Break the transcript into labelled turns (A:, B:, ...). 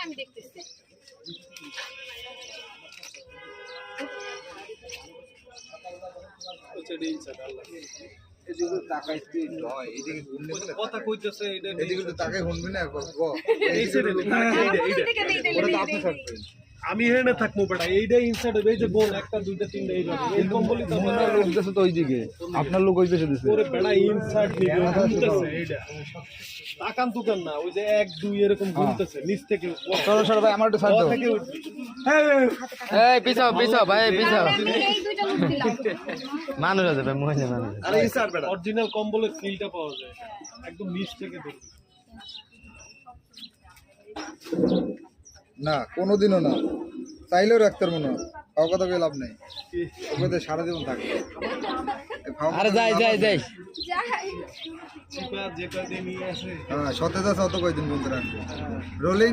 A: আমি দেখতেছি
B: কথা কইতেছে
C: এদিকে তো তাকে শুনবি না
B: আমি হেনে থাকবো বেটা এইটাই ইনসাইড হবে এই যে বোন একটা দুইটা তিনটা এইভাবে এরকম বলি তো
C: লোক গেছে তো ওইদিকে আপনার লোক ওইদিকে দিছে
B: ওরে বেটা ইনসাইড নিবে ঘুরতেছে এইটা তাকান তুকান না ওই যে 1 2 এরকম ঘুরতেছে নিচ থেকে
C: চলো সর ভাই আমার একটু সাথ দাও
B: থেকে উঠবি
D: এই পিছাও পিছাও ভাই পিছাও
A: আমি এই দুইটা লুক দিলাম
D: মানুষ আছে ভাই মহিলা মানুষ
B: আরে ইনসাইড বেটা অরিজিনাল কম্বলের ফিলটা পাওয়া যায় একদম নিচ থেকে ধরবি
C: না কোনোদিনও না চাইলেও রাখতে পারবো না খাওয়া কথা বলে লাভ নেই ওকে তো সারা জীবন থাকবে
D: আরে যাই যাই যাই
A: যাই
B: চিপা যে কয়দিন নিয়ে আসে
C: হ্যাঁ সতেজ আছে অত কয়দিন বলতে রাখবে রোলিং